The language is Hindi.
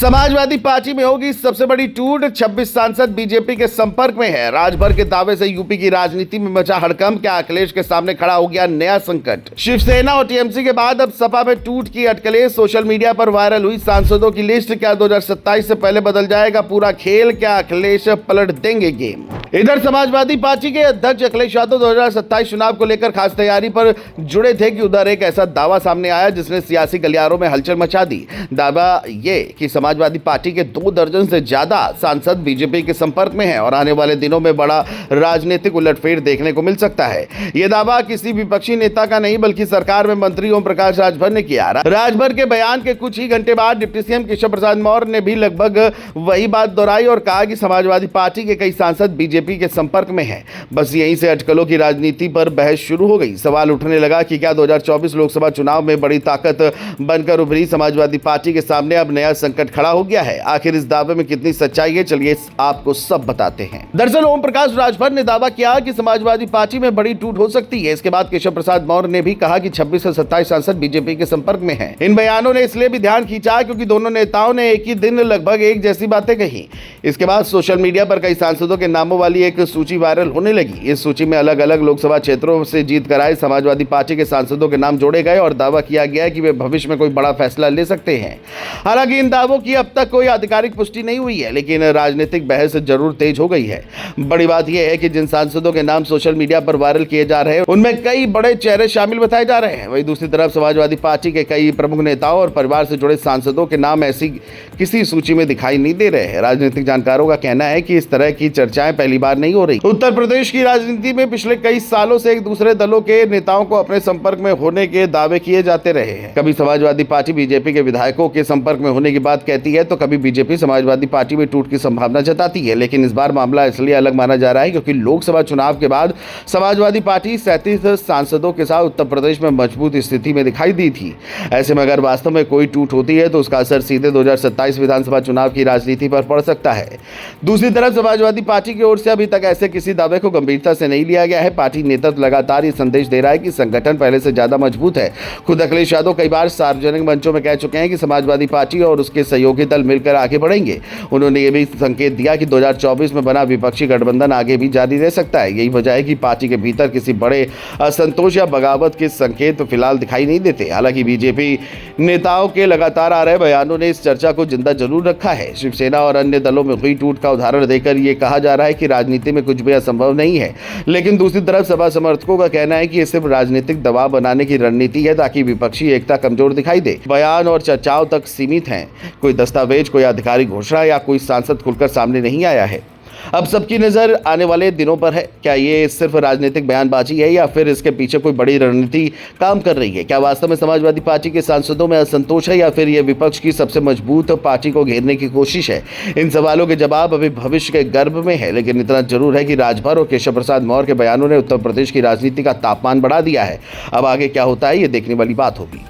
समाजवादी पार्टी में होगी सबसे बड़ी टूट। 26 सांसद बीजेपी के संपर्क में है। राजभर के दावे से यूपी की राजनीति में मचा हड़कंप। क्या अखिलेश के सामने खड़ा हो गया नया संकट। शिवसेना और टीएमसी के बाद अब सपा में टूट की अटकलें। सोशल मीडिया पर वायरल हुई सांसदों की लिस्ट। क्या 2027 से पहले बदल जाएगा पूरा खेल। क्या अखिलेश पलट देंगे गेम। इधर समाजवादी पार्टी के अध्यक्ष अखिलेश यादव 2027 चुनाव को लेकर खास तैयारी पर जुड़े थे कि उधर एक ऐसा दावा सामने आया जिसने सियासी गलियारों में हलचल मचा दी। दावा ये कि समाजवादी पार्टी के 2 दर्जन से ज्यादा सांसद बीजेपी के संपर्क में हैं और आने वाले दिनों में बड़ा राजनीतिक उलटफेर देखने को मिल सकता है। यह दावा किसी विपक्षी नेता का नहीं बल्कि सरकार में मंत्री ओम प्रकाश राजभर ने किया। राजभर के बयान के कुछ ही घंटे बाद डिप्टी सीएम केशव प्रसाद मौर्य ने भी लगभग वही बात दोहराई और कहा कि समाजवादी पार्टी के कई सांसद बीजेपी के संपर्क में हैं। बस यहीं से अटकलों की राजनीति पर बहस शुरू हो गई। सवाल उठने लगा कि क्या 2024 लोकसभा चुनाव में बड़ी ताकत बनकर उभरी समाजवादी पार्टी के सामने अब नया संकट खड़ा हो गया है। आखिर इस दावे में कितनी सच्चाई है, चलिए आपको सब बताते हैं। दरअसल ओम प्रकाश राजभर ने दावा किया कि समाजवादी पार्टी में बड़ी टूट हो सकती है। इसके बाद केशव प्रसाद मौर्य ने भी कहा कि 26 से 27 सांसद बीजेपी के संपर्क में हैं। इन बयानों ने इसलिए भी ध्यान खींचा क्योंकि दोनों नेताओं ने एक ही दिन लगभग एक जैसी बातें कही। इसके बाद सोशल मीडिया पर कई सांसदों के नामों वाली एक सूची वायरल होने लगी। इस सूची में अलग अलग लोकसभा क्षेत्रों से जीत कर आए समाजवादी पार्टी के सांसदों के नाम जोड़े गए और दावा किया गया कि वे भविष्य में कोई बड़ा फैसला ले सकते हैं। हालांकि इन दावों की अब तक कोई आधिकारिक पुष्टि नहीं हुई है, लेकिन राजनीतिक बहस जरूर तेज हो गई है। बड़ी बात यह है कि जिन सांसदों के नाम सोशल मीडिया पर वायरल किए जा रहे हैं उनमें कई बड़े चेहरे शामिल बताए जा रहे हैं। वहीं दूसरी तरफ समाजवादी पार्टी के कई प्रमुख नेताओं और परिवार से जुड़े सांसदों के नाम ऐसी किसी सूची में दिखाई नहीं दे रहे हैं। राजनीतिक जानकारों का कहना है कि इस तरह की चर्चाएं पहली बार नहीं हो रही। उत्तर प्रदेश की राजनीति में पिछले कई सालों से एक दूसरे दलों के नेताओं को अपने संपर्क में होने के दावे किए जाते रहे हैं। कभी समाजवादी पार्टी बीजेपी के विधायकों के संपर्क में होने की बात कहती है तो कभी बीजेपी समाजवादी पार्टी में टूट की संभावना जताती है। लेकिन इस बार मामला इसलिए अलग माना जा रहा है क्योंकि लोकसभा चुनाव के बाद समाजवादी पार्टी 37 सांसदों के साथ उत्तर प्रदेश में मजबूत स्थिति में दिखाई दी थी। ऐसे में अगर वास्तव में कोई टूट होती है तो उसका असर सीधे 2027 विधानसभा चुनाव की राजनीति पर पड़ सकता है। दूसरी तरफ समाजवादी पार्टी की ओर से अभी तक ऐसे किसी दावे को गंभीरता से नहीं लिया गया है। पार्टी नेतृत्व लगातार ये संदेश दे रहा है कि संगठन पहले से ज्यादा मजबूत है। खुद अखिलेश यादव कई बार सार्वजनिक मंचों में कह चुके हैं कि समाजवादी पार्टी और उसके सहयोगी दल मिलकर आगे बढ़ेंगे। उन्होंने ये भी संकेत दिया कि 2024 में बना विपक्षी गठबंधन आगे भी जारी रह सकता है। यही वजह है कि पार्टी के भीतर किसी बड़े असंतोष या बगावत के संकेत फिलहाल दिखाई नहीं देते। हालांकि बीजेपी नेताओं के लगातार आ रहे बयानों ने इस चर्चा को जिंदा जरूर रखा है। शिवसेना और अन्य दलों में हुई टूट का उदाहरण देकर यह कहा जा रहा है कि राजनीति में कुछ भी असंभव नहीं है। लेकिन दूसरी तरफ सपा समर्थकों का कहना है कि ये सिर्फ राजनीतिक दबाव बनाने की रणनीति है ताकि विपक्षी एकता कमजोर दिखाई दे। बयान और चर्चाओं तक सीमित हैं। कोई दस्तावेज, कोई आधिकारिक घोषणा या कोई सांसद खुलकर सामने नहीं आया है। अब सबकी नजर आने वाले दिनों पर है। क्या ये सिर्फ राजनीतिक बयानबाजी है या फिर इसके पीछे कोई बड़ी रणनीति काम कर रही है। क्या वास्तव में समाजवादी पार्टी के सांसदों में असंतोष है या फिर ये विपक्ष की सबसे मजबूत पार्टी को घेरने की कोशिश है। इन सवालों के जवाब अभी भविष्य के गर्भ में है। लेकिन इतना जरूर है कि राजभर और केशव प्रसाद मौर्य के बयानों ने उत्तर प्रदेश की राजनीति का तापमान बढ़ा दिया है। अब आगे क्या होता है ये देखने वाली बात होगी।